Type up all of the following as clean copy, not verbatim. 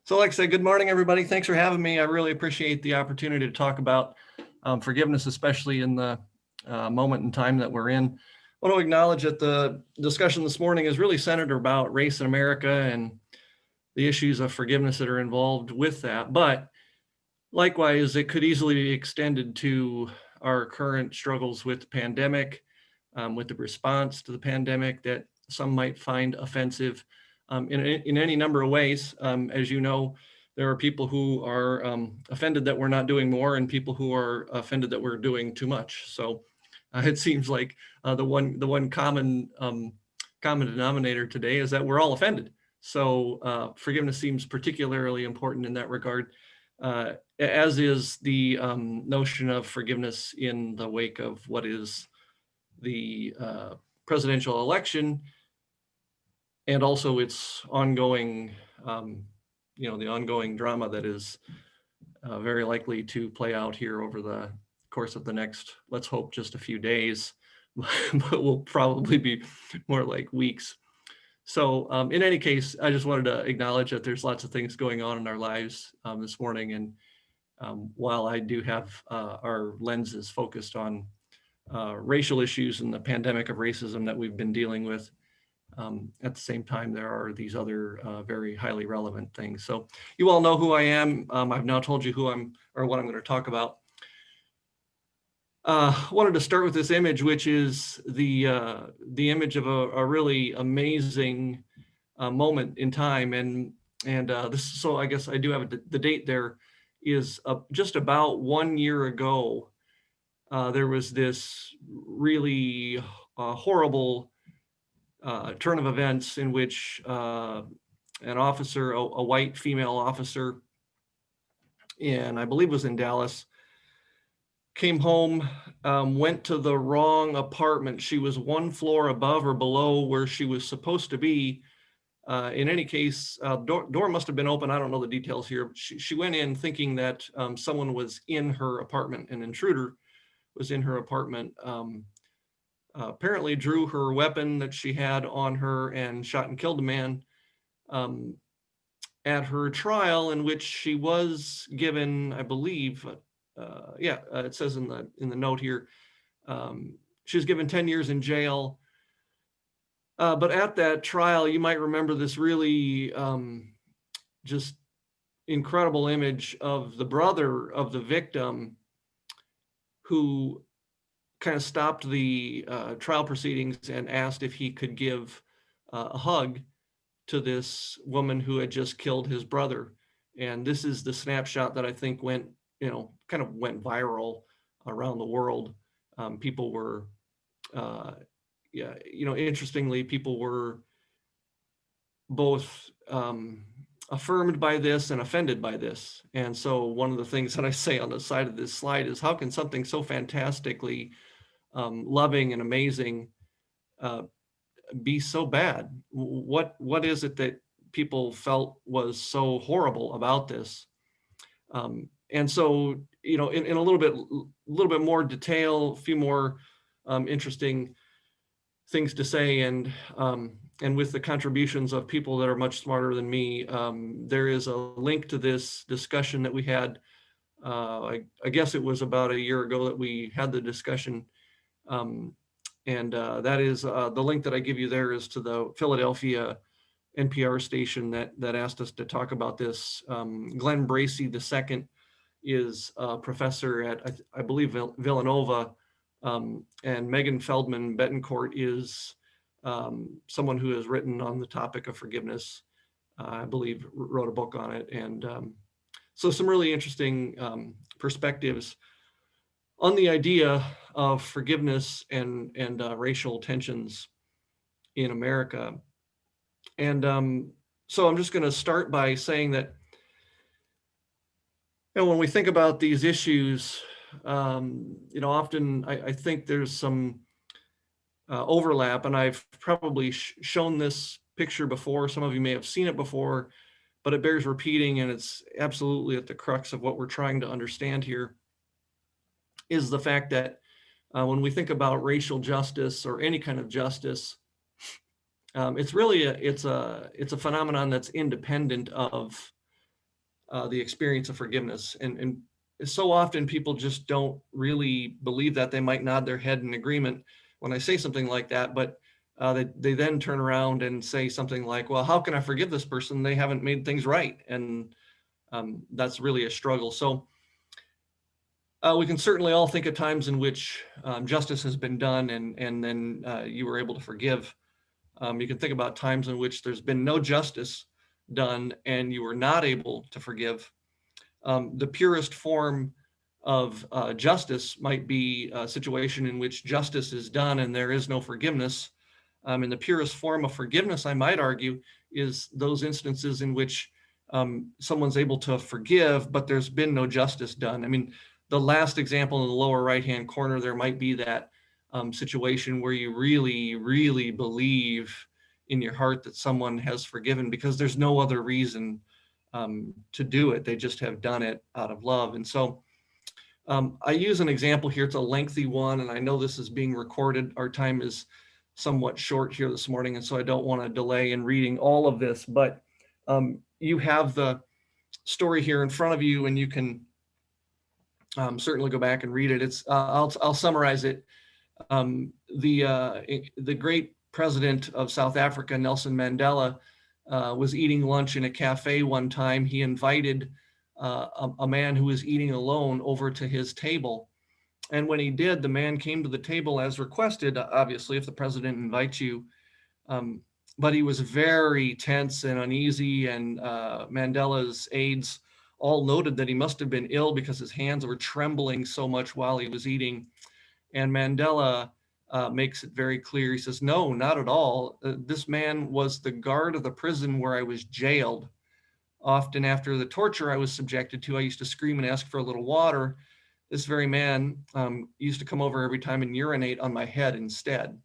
So like I said, good morning, everybody. Thanks for having me. I really appreciate the opportunity to talk about forgiveness, especially in the moment in time that we're in. I want to acknowledge that the discussion this morning is really centered about race in America and the issues of forgiveness that are involved with that. But likewise, it could easily be extended to our current struggles with the pandemic, with the response to the pandemic that some might find offensive in any number of ways. As you know, there are people who are offended that we're not doing more and people who are offended that we're doing too much. So it seems like the one common denominator today is that we're all offended. So forgiveness seems particularly important in that regard, as is the notion of forgiveness in the wake of what is the presidential election, and also its ongoing, the ongoing drama that is very likely to play out here over the course of the next, let's hope, just a few days, but will probably be more like weeks. So in any case, I just wanted to acknowledge that there's lots of things going on in our lives this morning. And while I do have our lenses focused on racial issues and the pandemic of racism that we've been dealing with, at the same time, there are these other very highly relevant things. So you all know who I am. I've now told you who I'm, or what I'm going to talk about. Wanted to start with this image, which is the image of a really amazing moment in time, and this. So I guess I do have the date there. Is just about 1 year ago. There was this really horrible turn of events in which an officer, a white female officer, and I believe was in Dallas, came home, went to the wrong apartment. She was one floor above or below where she was supposed to be. In any case, door must have been open. I don't know the details here. She went in thinking that someone was in her apartment, an intruder was in her apartment. Apparently drew her weapon that she had on her and shot and killed a man. At her trial, in which she was given, I believe, it says in the note here, she was given 10 years in jail. But at that trial, you might remember this really just incredible image of the brother of the victim, who kind of stopped the trial proceedings and asked if he could give a hug to this woman who had just killed his brother. And this is the snapshot that I think went viral around the world. People were, interestingly, people were both affirmed by this and offended by this. And so one of the things that I say on the side of this slide is, how can something so fantastically loving and amazing be so bad? What is it that people felt was so horrible about this? And so, in a little bit more detail, a few more interesting things to say, and with the contributions of people that are much smarter than me, there is a link to this discussion that we had. I guess it was about a year ago that we had the discussion. And that is the link that I give you there is to the Philadelphia NPR station that asked us to talk about this. Glenn Bracey II is a professor at, I believe, Villanova, and Megan Feldman Betancourt is someone who has written on the topic of forgiveness. I believe wrote a book on it, and so some really interesting perspectives on the idea of forgiveness and racial tensions in America. And so I'm just going to start by saying that, when we think about these issues, often I think there's some overlap, and I've probably shown this picture before. Some of you may have seen it before, but it bears repeating, and it's absolutely at the crux of what we're trying to understand here, is the fact that when we think about racial justice or any kind of justice, it's really it's a phenomenon that's independent of the experience of forgiveness. And so often people just don't really believe that. They might nod their head in agreement when I say something like that, but they then turn around and say something like, well, how can I forgive this person? They haven't made things right. And that's really a struggle. So we can certainly all think of times in which justice has been done and then you were able to forgive. You can think about times in which there's been no justice done and you were not able to forgive. The purest form of justice might be a situation in which justice is done and there is no forgiveness. And the purest form of forgiveness, I might argue, is those instances in which someone's able to forgive, but there's been no justice done. I mean, the last example in the lower right-hand corner, there might be that situation where you really, really believe in your heart that someone has forgiven because there's no other reason to do it. They just have done it out of love. And so I use an example here. It's a lengthy one, and I know this is being recorded. Our time is somewhat short here this morning, and so I don't want to delay in reading all of this, but you have the story here in front of you, and you can certainly go back and read it. It's I'll summarize it. The great president of South Africa, Nelson Mandela, was eating lunch in a cafe one time. He invited a man who was eating alone over to his table. And when he did, the man came to the table as requested, obviously, if the president invites you. But he was very tense and uneasy, and Mandela's aides all noted that he must have been ill because his hands were trembling so much while he was eating. And Mandela makes it very clear. He says, no, not at all. This man was the guard of the prison where I was jailed. Often after the torture I was subjected to, I used to scream and ask for a little water. This very man used to come over every time and urinate on my head instead.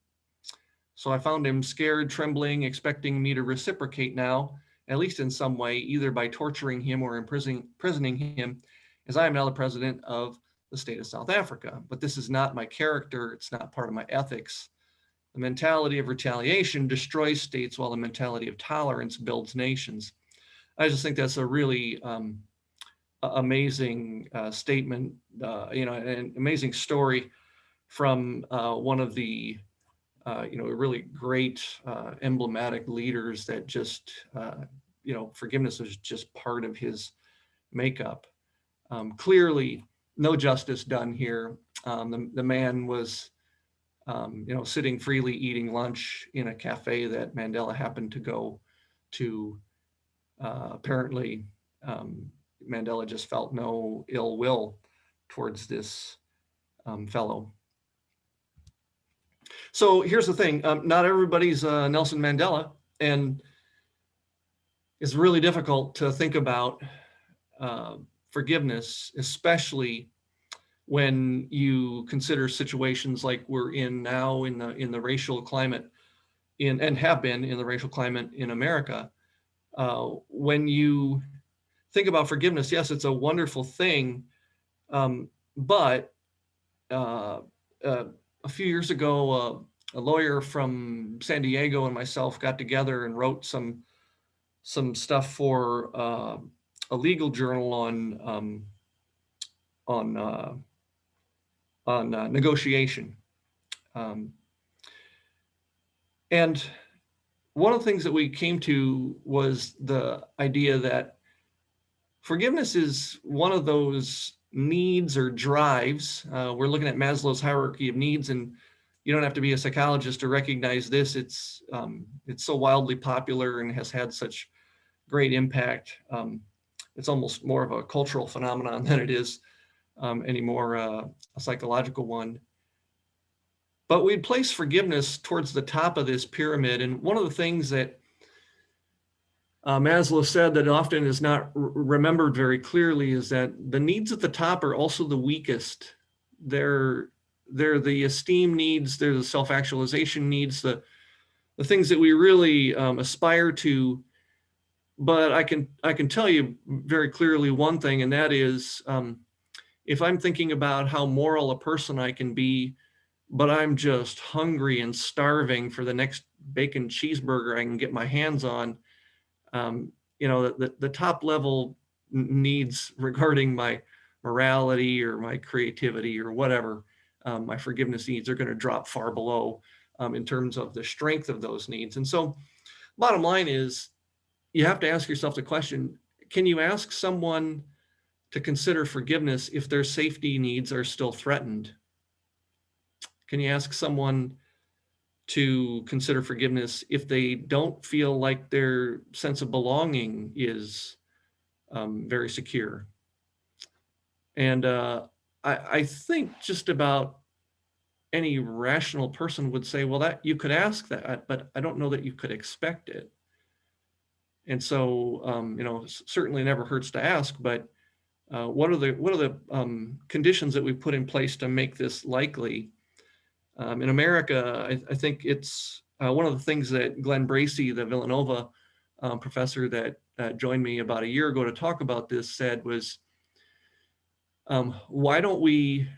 So I found him scared, trembling, expecting me to reciprocate now, at least in some way, either by torturing him or imprisoning him, as I am now the president of the state of South Africa. But this is not my character. It's not part of my ethics. The mentality of retaliation destroys states, while the mentality of tolerance builds nations. I just think that's a really amazing statement, an amazing story from one of the, really great emblematic leaders that just, forgiveness was just part of his makeup. Clearly, no justice done here. The man was, sitting freely eating lunch in a cafe that Mandela happened to go to. Apparently, Mandela just felt no ill will towards this fellow. So here's the thing, not everybody's Nelson Mandela, and it's really difficult to think about forgiveness, especially when you consider situations like we're in now in the racial climate and have been in the racial climate in America. When you think about forgiveness, yes, it's a wonderful thing, but a few years ago, a lawyer from San Diego and myself got together and wrote some stuff for a legal journal on negotiation. And one of the things that we came to was the idea that forgiveness is one of those needs or drives. We're looking at Maslow's hierarchy of needs, and you don't have to be a psychologist to recognize this. It's so wildly popular and has had such great impact. It's almost more of a cultural phenomenon than it is anymore a psychological one. But we'd place forgiveness towards the top of this pyramid. And one of the things that Maslow said that often is not remembered very clearly is that the needs at the top are also the weakest. They're the esteem needs, they're the self-actualization needs, the things that we really aspire to. But I can tell you very clearly one thing, and that is if I'm thinking about how moral a person I can be, but I'm just hungry and starving for the next bacon cheeseburger I can get my hands on, the top level needs regarding my morality or my creativity or whatever, my forgiveness needs are going to drop far below in terms of the strength of those needs. And so bottom line is, you have to ask yourself the question, can you ask someone to consider forgiveness if their safety needs are still threatened? Can you ask someone to consider forgiveness if they don't feel like their sense of belonging is very secure? And I think just about any rational person would say, well, that you could ask that, but I don't know that you could expect it. And so, certainly never hurts to ask, but what are the conditions that we put in place to make this likely? In America, I think it's one of the things that Glenn Bracey, the Villanova professor that joined me about a year ago to talk about this, said was, why don't we,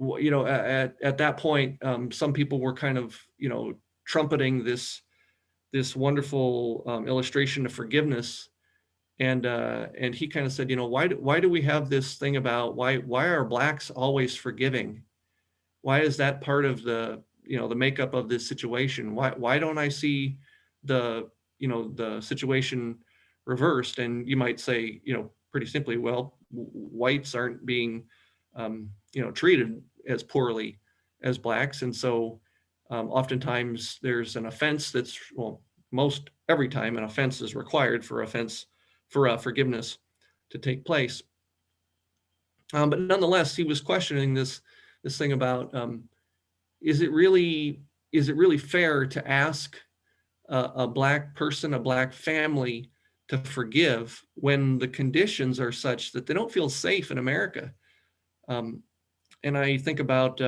at that point, some people were kind of, trumpeting this wonderful illustration of forgiveness. And he kind of said, why do we have this thing about why are Blacks always forgiving? Why is that part of the makeup of this situation? Why don't I see the situation reversed? And you might say, pretty simply, well, whites aren't being treated as poorly as Blacks, and so oftentimes there's an offense that's, most every time an offense is required for forgiveness to take place. But nonetheless, he was questioning this thing about, is it really fair to ask a Black person, a Black family, to forgive when the conditions are such that they don't feel safe in America? And I think about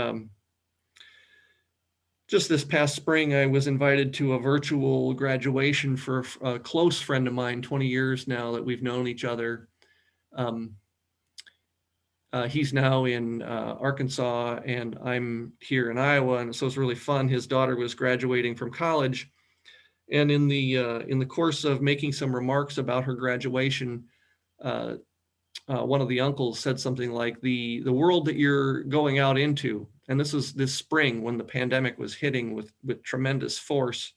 just this past spring, I was invited to a virtual graduation for a close friend of mine, 20 years now that we've known each other. He's now in Arkansas and I'm here in Iowa, and so it's really fun. His daughter was graduating from college, and in the course of making some remarks about her graduation, one of the uncles said something like, the world that you're going out into, and this is this spring when the pandemic was hitting with tremendous force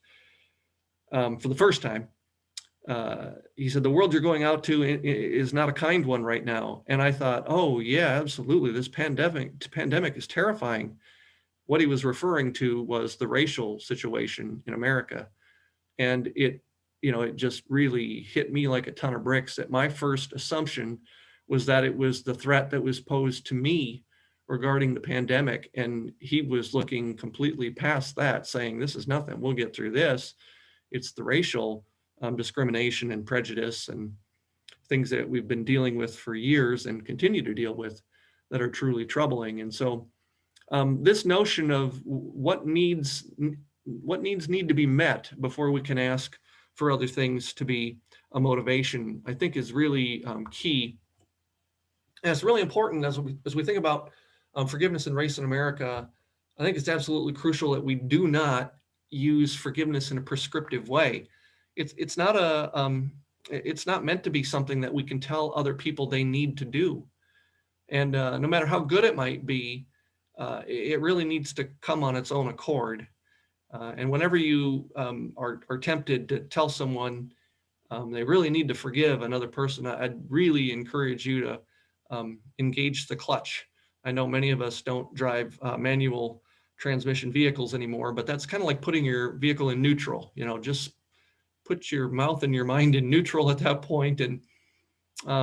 for the first time. He said, the world you're going out to is not a kind one right now. And I thought, oh yeah, absolutely. This pandemic is terrifying. What he was referring to was the racial situation in America. And it just really hit me like a ton of bricks that my first assumption was that it was the threat that was posed to me regarding the pandemic. And he was looking completely past that, saying, this is nothing, we'll get through this. It's the racial discrimination and prejudice and things that we've been dealing with for years and continue to deal with that are truly troubling. And so this notion of what needs need to be met before we can ask for other things to be a motivation, I think is really key. And it's really important as we think about forgiveness and race in America. I think it's absolutely crucial that we do not use forgiveness in a prescriptive way. It's not meant to be something that we can tell other people they need to do. And no matter how good it might be, it really needs to come on its own accord. And whenever you are tempted to tell someone they really need to forgive another person, I'd really encourage you to engage the clutch. I know many of us don't drive manual transmission vehicles anymore, but that's kind of like putting your vehicle in neutral. Just put your mouth and your mind in neutral at that point, and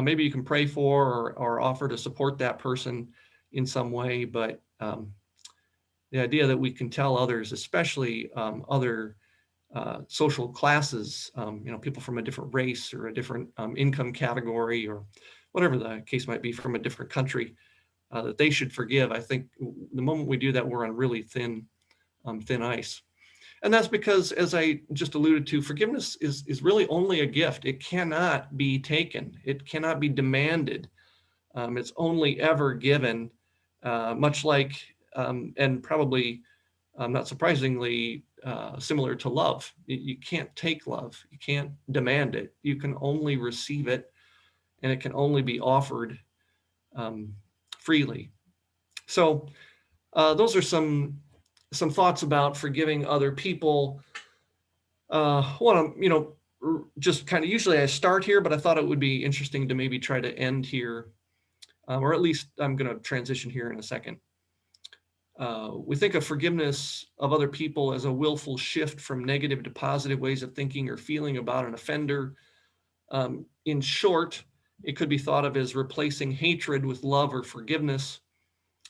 maybe you can pray for or offer to support that person in some way. But the idea that we can tell others, especially other social classes, people from a different race or a different income category or whatever the case might be, from a different country, that they should forgive. I think the moment we do that, we're on really thin ice. And that's because, as I just alluded to, forgiveness is really only a gift. It cannot be taken. It cannot be demanded. It's only ever given, much like, and probably not surprisingly, similar to love. You can't take love. You can't demand it. You can only receive it. and it can only be offered freely. So those are some thoughts about forgiving other people. Just kind of, usually I start here, but I thought it would be interesting to maybe try to end here, or at least I'm going to transition here in a second. We think of forgiveness of other people as a willful shift from negative to positive ways of thinking or feeling about an offender. In short, it could be thought of as replacing hatred with love or forgiveness.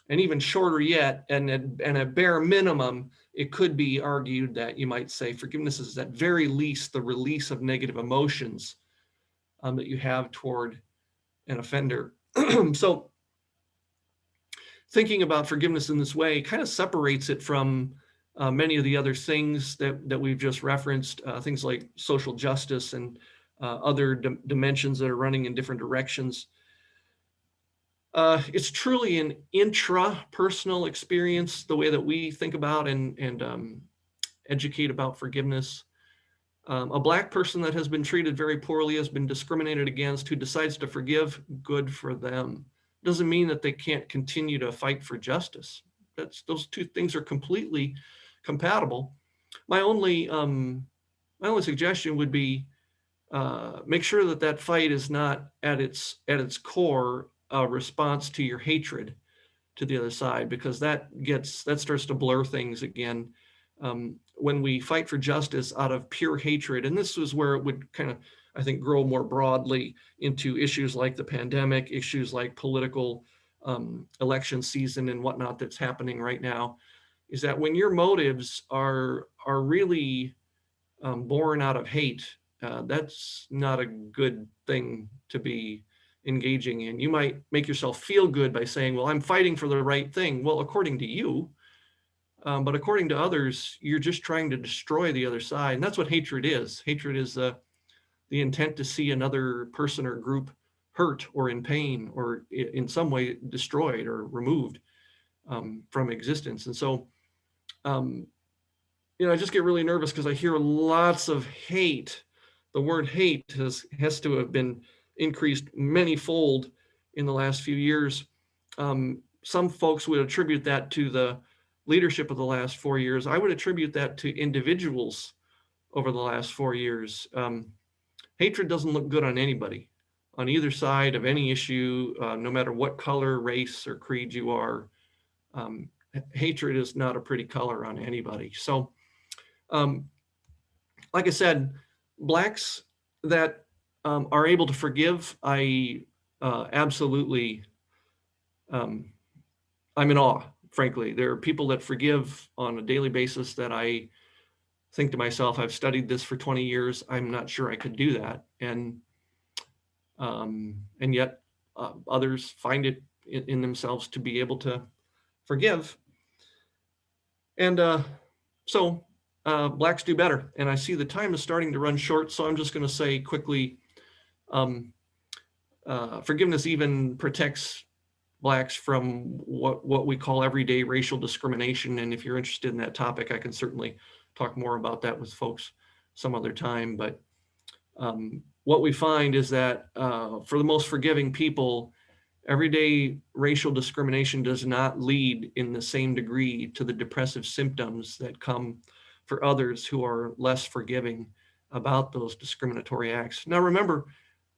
And even shorter yet, and at bare minimum, it could be argued that you might say forgiveness is at very least the release of negative emotions that you have toward an offender. So thinking about forgiveness in this way kind of separates it from many of the other things that we've just referenced, things like social justice and other dimensions that are running in different directions. It's truly an intrapersonal experience, the way that we think about and educate about forgiveness. A Black person that has been treated very poorly, has been discriminated against, who decides to forgive, good for them. Doesn't mean that they can't continue to fight for justice. Those two things are completely compatible. My only suggestion would be make sure that fight is not at its core a response to your hatred to the other side, because that starts to blur things again. When we fight for justice out of pure hatred, and this is where it would kind of, I think, grow more broadly into issues like the pandemic, issues like political election season and whatnot that's happening right now, is that when your motives are really born out of hate, that's not a good thing to be engaging in. You might make yourself feel good by saying, well, I'm fighting for the right thing. Well, according to you, but according to others, you're just trying to destroy the other side. And that's what hatred is. Hatred is the intent to see another person or group hurt or in pain or in some way destroyed or removed from existence. And so, I just get really nervous because I hear lots of hate. The word hate has to have been increased many-fold in the last few years. Some folks would attribute that to the leadership of the last 4 years. I would attribute that to individuals over the last 4 years. Hatred doesn't look good on anybody, on either side of any issue, no matter what color, race, or creed you are. Hatred is not a pretty color on anybody. So, like I said, Blacks that are able to forgive, I absolutely, I'm in awe, frankly. There are people that forgive on a daily basis that I think to myself, I've studied this for 20 years. I'm not sure I could do that. And yet others find it in themselves to be able to forgive. And so Blacks do better. And I see the time is starting to run short, so I'm just going to say quickly, forgiveness even protects Blacks from what we call everyday racial discrimination. And if you're interested in that topic, I can certainly talk more about that with folks some other time. But what we find is that for the most forgiving people, everyday racial discrimination does not lead in the same degree to the depressive symptoms that come for others who are less forgiving about those discriminatory acts. Now, remember,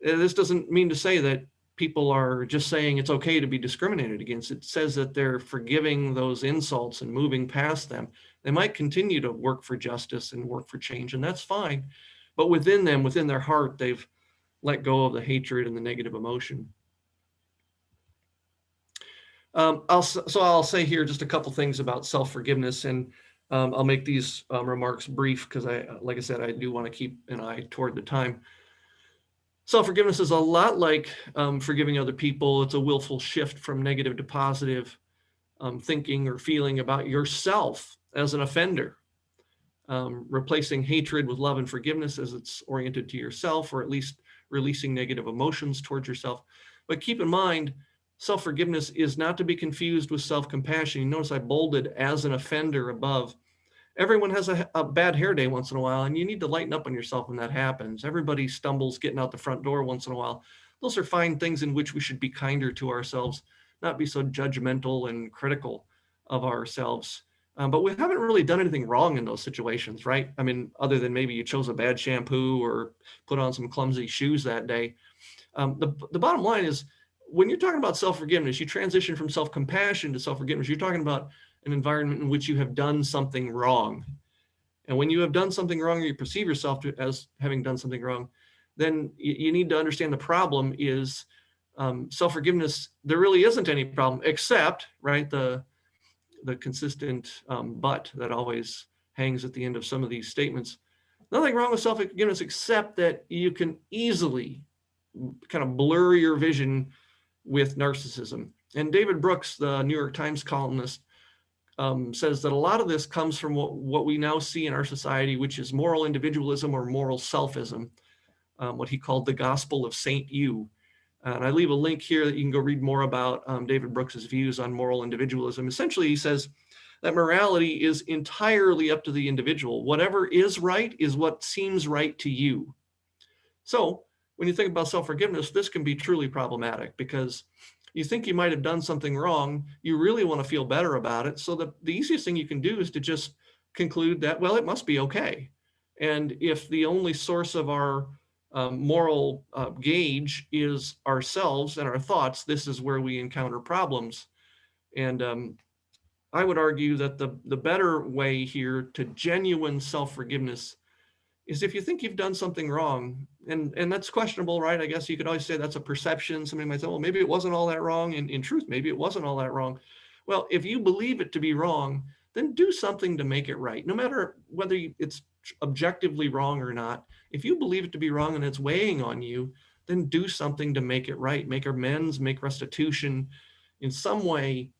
this doesn't mean to say that people are just saying it's okay to be discriminated against. It says that they're forgiving those insults and moving past them. They might continue to work for justice and work for change, and that's fine. But within them, within their heart, they've let go of the hatred and the negative emotion. I'll say here just a couple things about self-forgiveness, and I'll make these remarks brief because like I said, I do want to keep an eye toward the time. Self-forgiveness is a lot like forgiving other people. It's a willful shift from negative to positive thinking or feeling about yourself as an offender, replacing hatred with love and forgiveness as it's oriented to yourself, or at least releasing negative emotions towards yourself. But keep in mind, self-forgiveness is not to be confused with self-compassion. You notice I bolded as an offender above. Everyone has a bad hair day once in a while, and you need to lighten up on yourself when that happens. Everybody stumbles getting out the front door once in a while. those are fine things in which we should be kinder to ourselves, not be so judgmental and critical of ourselves. But we haven't really done anything wrong in those situations, right? I mean, other than maybe you chose a bad shampoo or put on some clumsy shoes that day. The bottom line is, when you're talking about self-forgiveness, you transition from self-compassion to self-forgiveness. You're talking about an environment in which you have done something wrong. And when you have done something wrong, or you perceive yourself as having done something wrong, then you need to understand the problem is self-forgiveness. There really isn't any problem, except, right, the consistent but that always hangs at the end of some of these statements. Nothing wrong with self-forgiveness, except that you can easily kind of blur your vision with narcissism. And David Brooks, the New York Times columnist, says that a lot of this comes from what we now see in our society, which is moral individualism or moral selfism, what he called the gospel of Saint You. And I leave a link here that you can go read more about David Brooks's views on moral individualism. Essentially, he says that morality is entirely up to the individual. Whatever is right is what seems right to you. So when you think about self-forgiveness, this can be truly problematic, because you think you might have done something wrong. You really want to feel better about it. So the easiest thing you can do is to just conclude that, well, it must be okay. And if the only source of our moral gauge is ourselves and our thoughts, this is where we encounter problems. And I would argue that the better way here to genuine self-forgiveness is if you think you've done something wrong, and that's questionable, right? I guess you could always say that's a perception. Somebody might say, well, maybe it wasn't all that wrong. And in truth, maybe it wasn't all that wrong. Well, if you believe it to be wrong, then do something to make it right. No matter whether it's objectively wrong or not, if you believe it to be wrong and it's weighing on you, then do something to make it right. Make amends, make restitution in some way.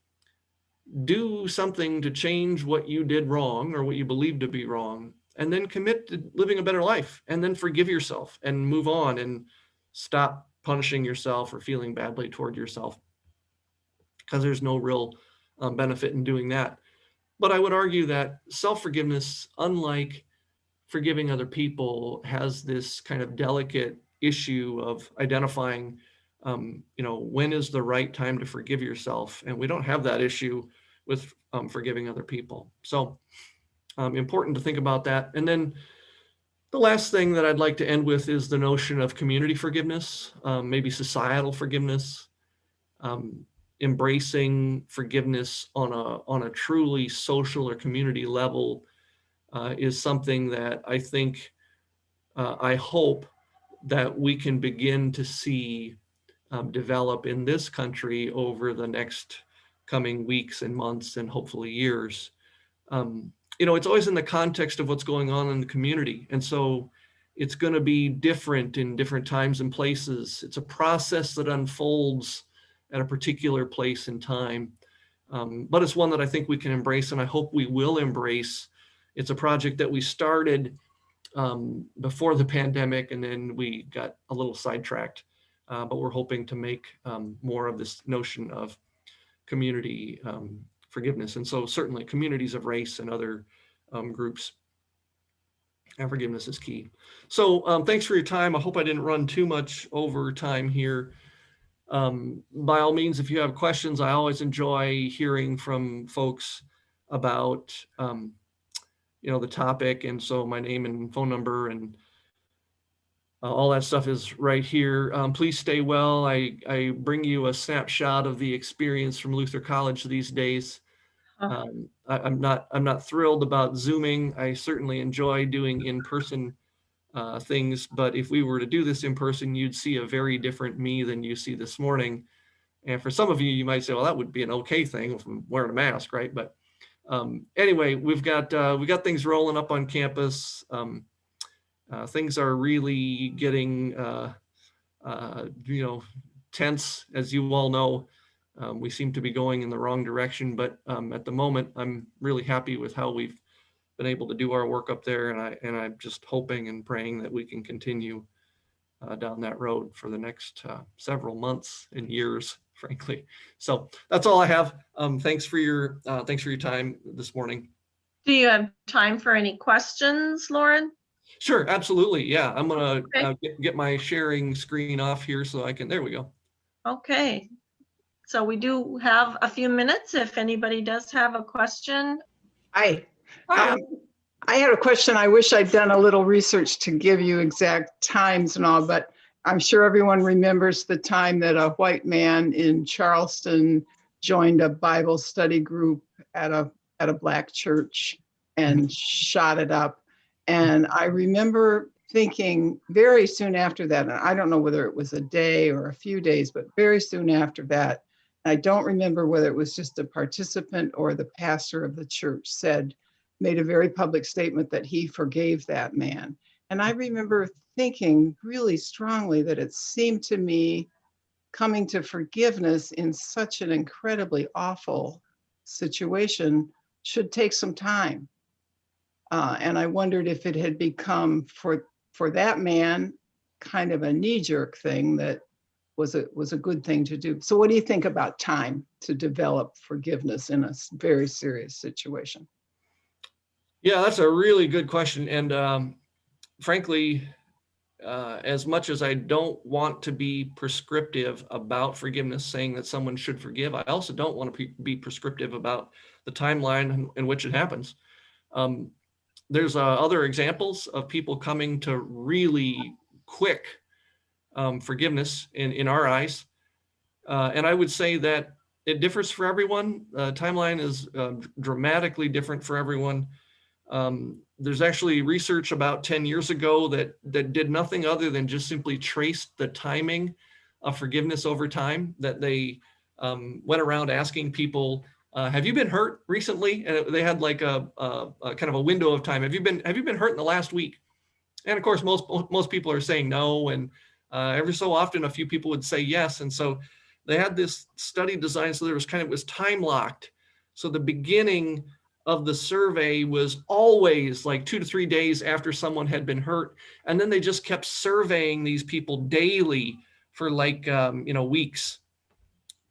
Do something to change what you did wrong or what you believe to be wrong, and then commit to living a better life, and then forgive yourself and move on and stop punishing yourself or feeling badly toward yourself, because there's no real benefit in doing that. But I would argue that self-forgiveness, unlike forgiving other people, has this kind of delicate issue of identifying, when is the right time to forgive yourself? And we don't have that issue with forgiving other people. So important to think about that. And then the last thing that I'd like to end with is the notion of community forgiveness, maybe societal forgiveness. Embracing forgiveness on a truly social or community level is something that I think, I hope that we can begin to see develop in this country over the next coming weeks and months and hopefully years. It's always in the context of what's going on in the community. And so it's going to be different in different times and places. It's a process that unfolds at a particular place and time. But it's one that I think we can embrace, and I hope we will embrace. It's a project that we started before the pandemic, and then we got a little sidetracked. But we're hoping to make more of this notion of community forgiveness. And so certainly communities of race and other groups, and forgiveness is key. So thanks for your time. I hope I didn't run too much over time here. By all means, if you have questions, I always enjoy hearing from folks about the topic. And so my name and phone number and all that stuff is right here. Please stay well. I bring you a snapshot of the experience from Luther College these days. I'm not thrilled about Zooming. I certainly enjoy doing in-person things, but if we were to do this in person, you'd see a very different me than you see this morning. And for some of you, you might say, well, that would be an okay thing if I'm wearing a mask, right? But anyway, we got things rolling up on campus. Things are really getting tense, as you all know. We seem to be going in the wrong direction, but at the moment, I'm really happy with how we've been able to do our work up there, and I'm just hoping and praying that we can continue down that road for the next several months and years, frankly. So that's all I have. Thanks for your time this morning. Do you have time for any questions, Loren? Sure, absolutely. Yeah, I'm gonna Okay. get my sharing screen off here so I can, there we go. Okay. So we do have a few minutes if anybody does have a question. Hi. Hi. I had a question. I wish I'd done a little research to give you exact times and all, but I'm sure everyone remembers the time that a white man in Charleston joined a Bible study group at a black church and shot it up. And I remember thinking very soon after that, and I don't know whether it was a day or a few days, but very soon after that, I don't remember whether it was just a participant or the pastor of the church made a very public statement that he forgave that man. And I remember thinking really strongly that it seemed to me coming to forgiveness in such an incredibly awful situation should take some time. And I wondered if it had become for that man kind of a knee-jerk thing that was a good thing to do. So what do you think about time to develop forgiveness in a very serious situation? Yeah, that's a really good question. And frankly, as much as I don't want to be prescriptive about forgiveness, saying that someone should forgive, I also don't want to be prescriptive about the timeline in which it happens. There's other examples of people coming to really quick forgiveness in our eyes. And I would say that it differs for everyone. Timeline is dramatically different for everyone. There's actually research about 10 years ago that did nothing other than just simply traced the timing of forgiveness over time, that they went around asking people, have you been hurt recently? And they had like a kind of a window of time. Have you been hurt in the last week? And of course, most people are saying no. And every so often, a few people would say yes. And so they had this study designed so it was time locked. So the beginning of the survey was always like 2 to 3 days after someone had been hurt. And then they just kept surveying these people daily for like, weeks.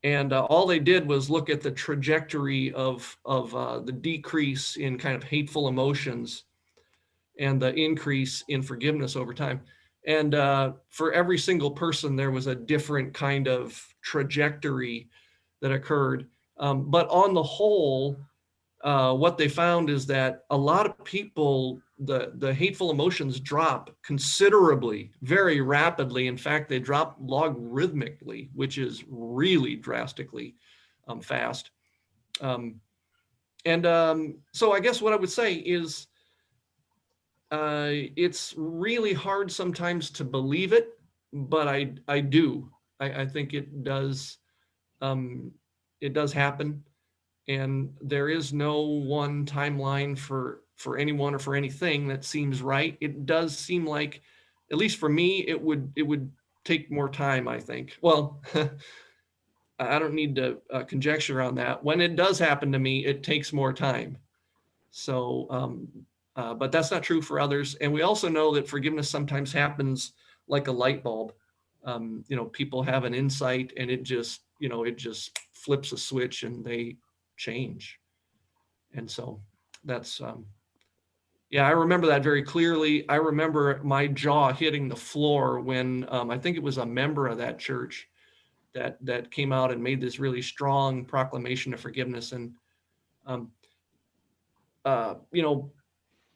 And all they did was look at the trajectory of the decrease in kind of hateful emotions and the increase in forgiveness over time. And for every single person, there was a different kind of trajectory that occurred. But on the whole, what they found is that a lot of people, the hateful emotions drop considerably, very rapidly. In fact, they drop logarithmically, which is really drastically fast. So I guess what I would say is it's really hard sometimes to believe it, but I do. I think it does happen. And there is no one timeline for anyone or for anything that seems right. It does seem like, at least for me, it would take more time, I think. Well, I don't need to conjecture on that. When it does happen to me, it takes more time. So, but that's not true for others. And we also know that forgiveness sometimes happens like a light bulb. People have an insight and it just flips a switch and they change. And so that's, yeah, I remember that very clearly. I remember my jaw hitting the floor when I think it was a member of that church that came out and made this really strong proclamation of forgiveness. And,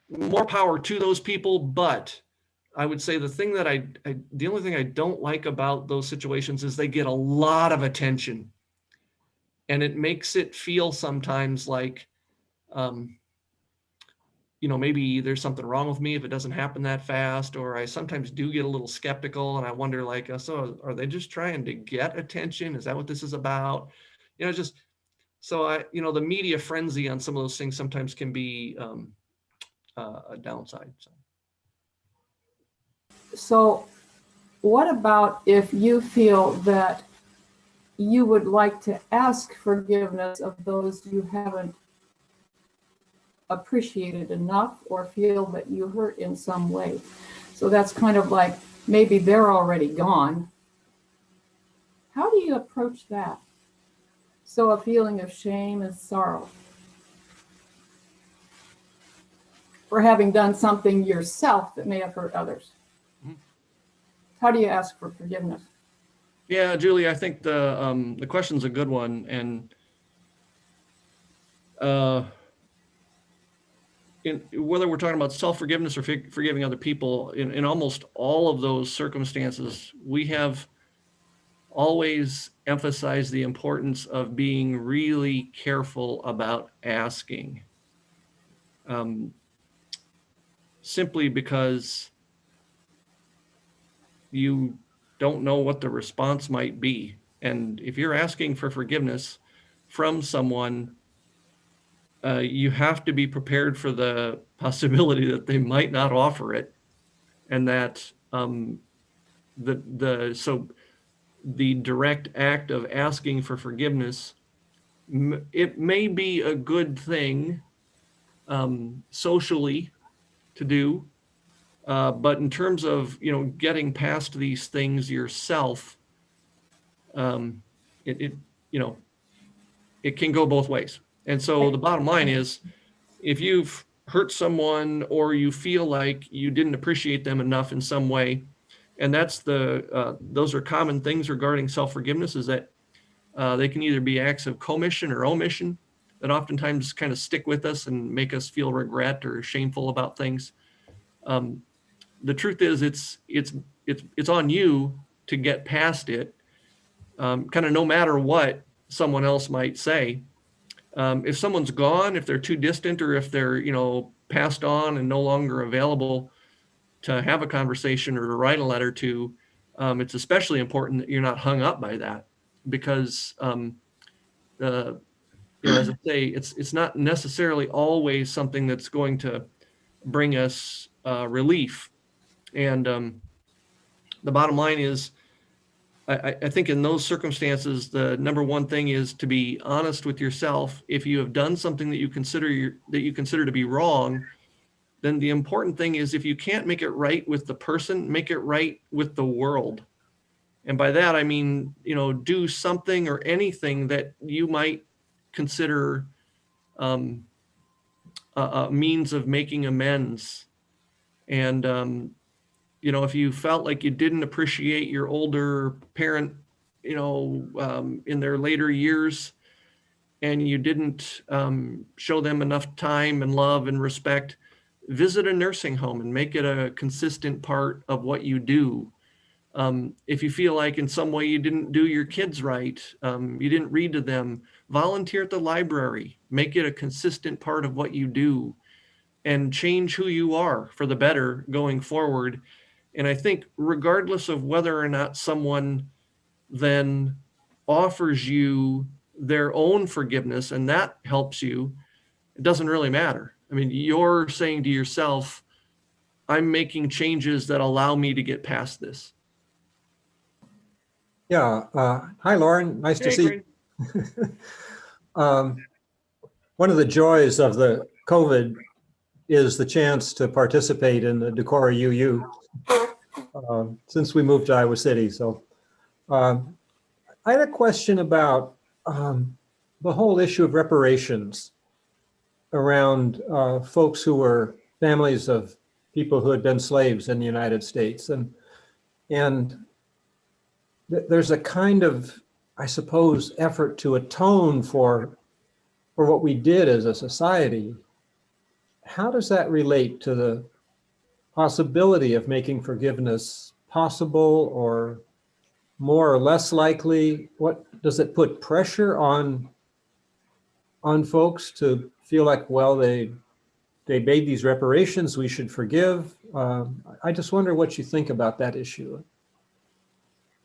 more power to those people. But I would say the thing that the only thing I don't like about those situations is they get a lot of attention. And it makes it feel sometimes like, maybe there's something wrong with me if it doesn't happen that fast, or I sometimes do get a little skeptical and I wonder like, so are they just trying to get attention? Is that what this is about? So the media frenzy on some of those things sometimes can be a downside. So what about if you feel that you would like to ask forgiveness of those you haven't appreciated enough or feel that you hurt in some way? So that's kind of like maybe they're already gone. How do you approach that? So a feeling of shame and sorrow. for having done something yourself that may have hurt others. Mhm. How do you ask for forgiveness? Yeah, Julie, I think the question's a good one, and whether we're talking about self-forgiveness or forgiving other people, in almost all of those circumstances, we have always emphasized the importance of being really careful about asking. Simply because you don't know what the response might be. And if you're asking for forgiveness from someone, you have to be prepared for the possibility that they might not offer it, and that so the direct act of asking for forgiveness, it may be a good thing socially to do, but in terms of getting past these things yourself, it it can go both ways. And so the bottom line is, if you've hurt someone or you feel like you didn't appreciate them enough in some way, and that's those are common things regarding self-forgiveness, is that they can either be acts of commission or omission that oftentimes kind of stick with us and make us feel regret or shameful about things. The truth is, it's on you to get past it, kind of no matter what someone else might say. If someone's gone, if they're too distant, or if they're passed on and no longer available to have a conversation or to write a letter to, it's especially important that you're not hung up by that, because as I say, it's not necessarily always something that's going to bring us relief. And the bottom line is, I think in those circumstances, the number one thing is to be honest with yourself. If you have done something that you consider to be wrong, then the important thing is, if you can't make it right with the person, make it right with the world. And by that, I mean, do something or anything that you might consider a means of making amends. And if you felt like you didn't appreciate your older parent, in their later years, and you didn't show them enough time and love and respect, visit a nursing home and make it a consistent part of what you do. If you feel like in some way you didn't do your kids right, you didn't read to them, volunteer at the library, make it a consistent part of what you do, and change who you are for the better going forward. And I think regardless of whether or not someone then offers you their own forgiveness and that helps you, it doesn't really matter. I mean, you're saying to yourself, I'm making changes that allow me to get past this. Yeah. Hi, Loren. Nice to Hey, see you. One of the joys of the COVID is the chance to participate in the Decorah UU since we moved to Iowa City. So I had a question about the whole issue of reparations around folks who were families of people who had been slaves in the United States. And there's a kind of, I suppose, effort to atone for what we did as a society. How does that relate to the possibility of making forgiveness possible, or more or less likely? What does it put pressure on folks to feel like, well, they made these reparations, we should forgive? I just wonder what you think about that issue.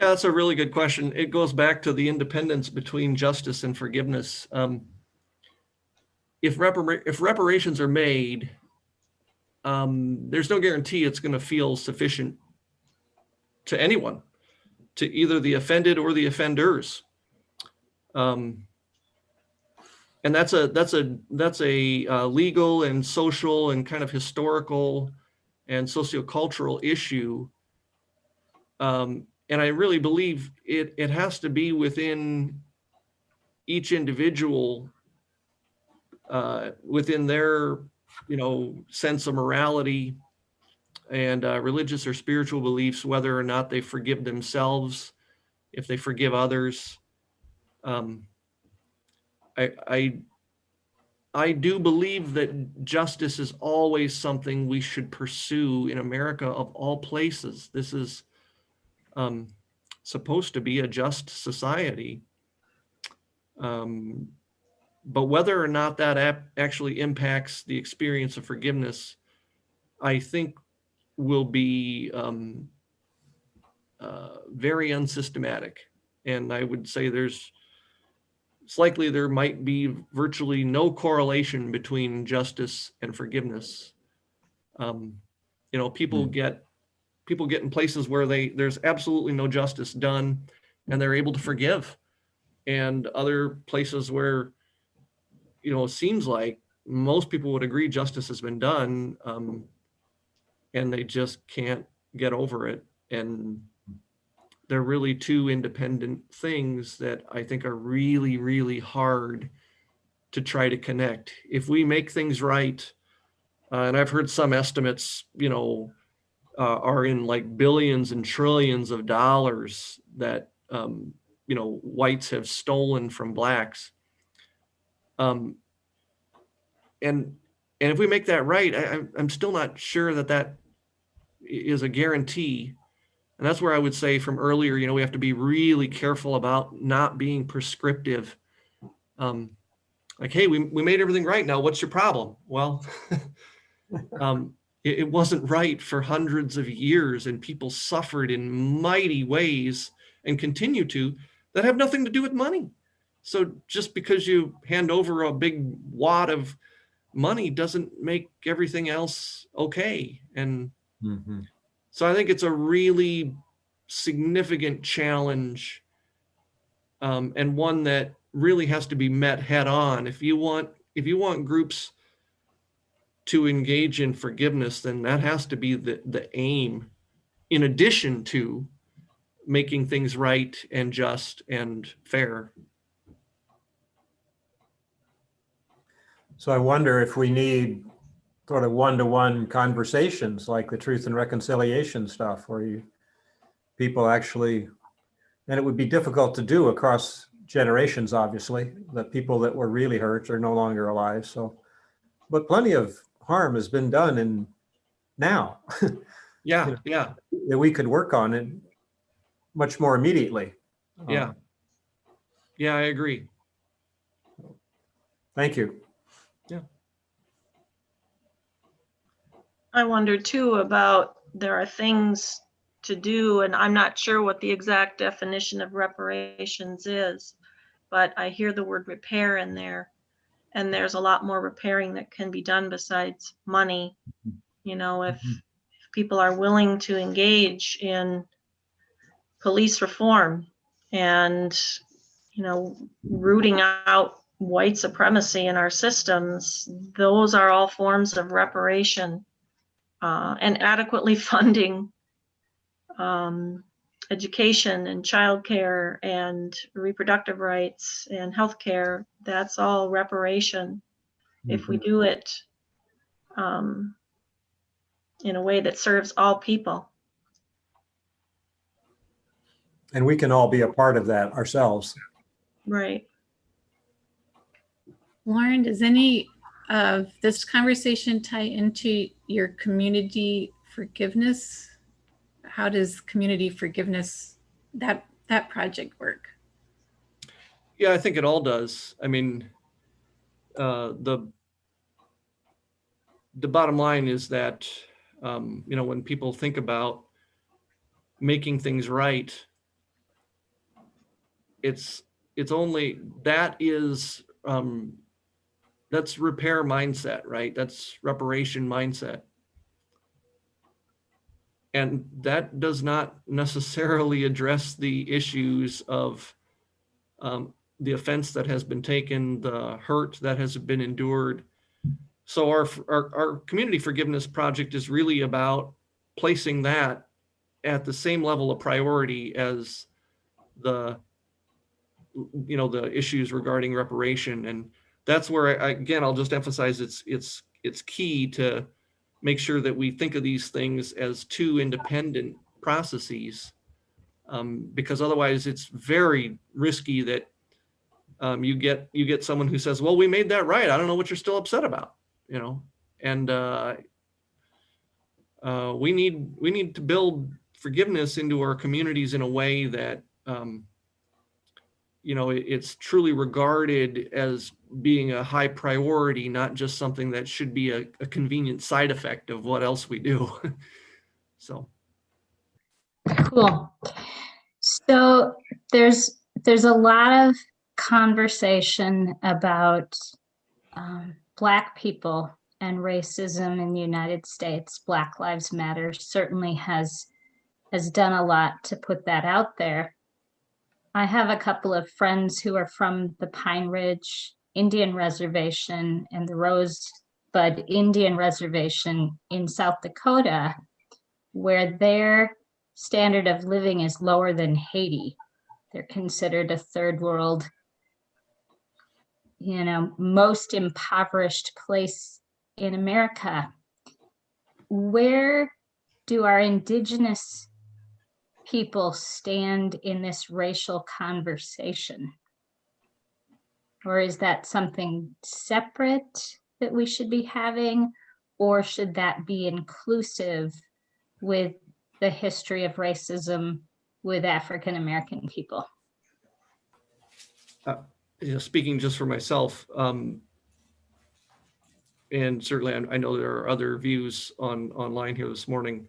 Yeah, that's a really good question. It goes back to the independence between justice and forgiveness. If reparations are made, there's no guarantee it's going to feel sufficient to anyone, to either the offended or the offenders. And that's a legal and social and kind of historical and sociocultural issue. And I really believe it has to be within each individual, within their sense of morality and religious or spiritual beliefs, whether or not they forgive themselves, if they forgive others. I do believe that justice is always something we should pursue in America of all places. This is supposed to be a just society. But whether or not that actually impacts the experience of forgiveness, I think will be very unsystematic. And I would say it's likely there might be virtually no correlation between justice and forgiveness. People get in places where there's absolutely no justice done and they're able to forgive. And other places where, it seems like most people would agree justice has been done, and they just can't get over it. And they're really two independent things that I think are really, really hard to try to connect. If we make things right, and I've heard some estimates, are in like billions and trillions of dollars that, whites have stolen from blacks. And if we make that right, I'm still not sure that is a guarantee. And that's where I would say from earlier, we have to be really careful about not being prescriptive. Like, hey, we made everything right. Now, what's your problem? Well, it wasn't right for hundreds of years, and people suffered in mighty ways and continue to, that have nothing to do with money. So just because you hand over a big wad of money doesn't make everything else okay. And so I think it's a really significant challenge, and one that really has to be met head on. If you want groups to engage in forgiveness, then that has to be the aim, in addition to making things right and just and fair. So I wonder if we need sort of one-to-one conversations like the truth and reconciliation stuff, where people actually, and it would be difficult to do across generations, obviously, that people that were really hurt are no longer alive. So, but plenty of harm has been done now. Yeah. That we could work on it much more immediately. Yeah, I agree. Thank you. I wonder too about, there are things to do, and I'm not sure what the exact definition of reparations is, but I hear the word repair in there, and there's a lot more repairing that can be done besides money. If people are willing to engage in police reform and, rooting out white supremacy in our systems, those are all forms of reparation. And adequately funding education and childcare and reproductive rights and healthcare, that's all reparation. If we do it in a way that serves all people. And we can all be a part of that ourselves. Right. Loren, does any of this conversation tie into your community forgiveness? How does community forgiveness, that project work? Yeah, I think it all does. I mean, the bottom line is that, when people think about making things right, it's only, that's repair mindset, right? That's reparation mindset. And that does not necessarily address the issues of the offense that has been taken, the hurt that has been endured. So our community forgiveness project is really about placing that at the same level of priority as the issues regarding reparation. And that's where I'll just emphasize it's it's key to make sure that we think of these things as two independent processes, because otherwise it's very risky that you get someone who says, well, we made that right, I don't know what you're still upset about, you know. And we need to build forgiveness into our communities in a way that you know, it's truly regarded as being a high priority, not just something that should be a convenient side effect of what else we do. So. Cool. So there's a lot of conversation about Black people and racism in the United States. Black Lives Matter certainly has done a lot to put that out there. I have a couple of friends who are from the Pine Ridge Indian Reservation and the Rosebud Indian Reservation in South Dakota, where their standard of living is lower than Haiti. They're considered a third world, you know, most impoverished place in America. Where do our Indigenous people stand in this racial conversation? Or is that something separate that we should be having? Or should that be inclusive with the history of racism with African American people? You know, speaking just for myself, and certainly I know there are other views online here this morning.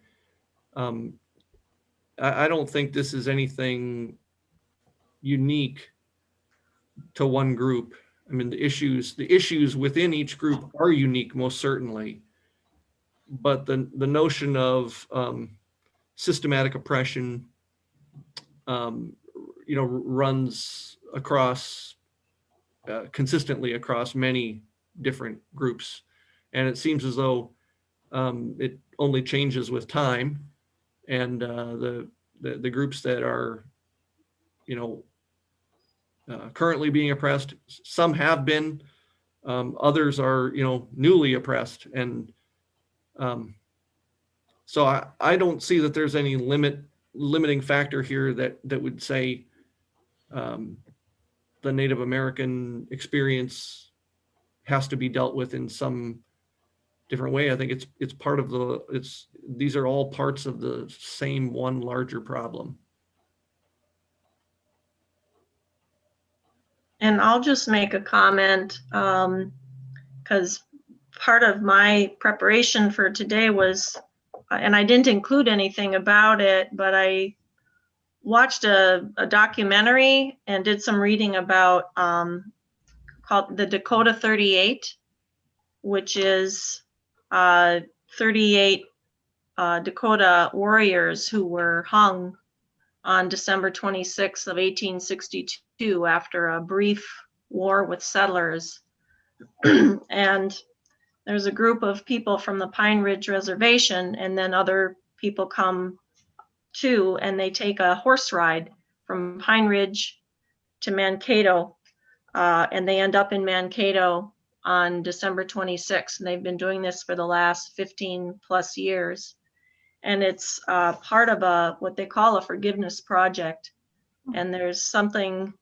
I don't think this is anything unique to one group. I mean, the issues within each group are unique, most certainly. But the notion of systematic oppression, you know, runs across consistently across many different groups, and it seems as though it only changes with time. And the groups that are, you know, currently being oppressed, some have been, others are, you know, newly oppressed, and so I don't see that there's any limiting factor here that would say the Native American experience has to be dealt with in some different way. I think it's part of these are all parts of the same one larger problem. And I'll just make a comment, because part of my preparation for today was, and I didn't include anything about it, but I watched a documentary and did some reading about called the Dakota 38, which is 38 Dakota warriors who were hung on December 26th of 1862 after a brief war with settlers. And there's a group of people from the Pine Ridge Reservation, and then other people come too, and they take a horse ride from Pine Ridge to Mankato, and they end up in Mankato on December 26th, and they've been doing this for the last 15 plus years. And it's part of what they call a forgiveness project. And there's something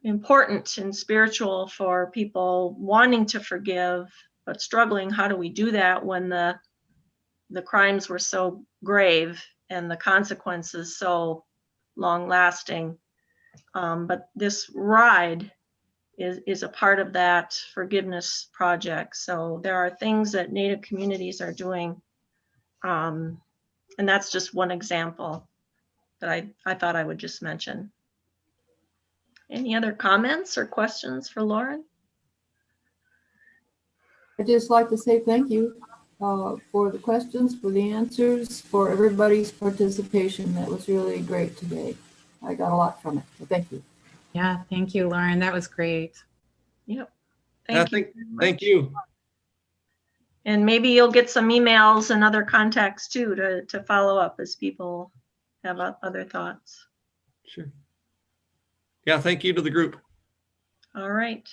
important and spiritual for people wanting to forgive, but struggling. How do we do that when the crimes were so grave and the consequences so long lasting? But this ride is a part of that forgiveness project. So there are things that Native communities are doing. And that's just one example that I thought I would just mention. Any other comments or questions for Loren? I'd just like to say thank you for the questions, for the answers, for everybody's participation. That was really great today. I got a lot from it, so thank you. Yeah, thank you, Loren. That was great. Yep. Yeah, Thank you. Thank you. And maybe you'll get some emails and other contacts too to follow up as people have other thoughts. Sure. Yeah, thank you to the group. All right.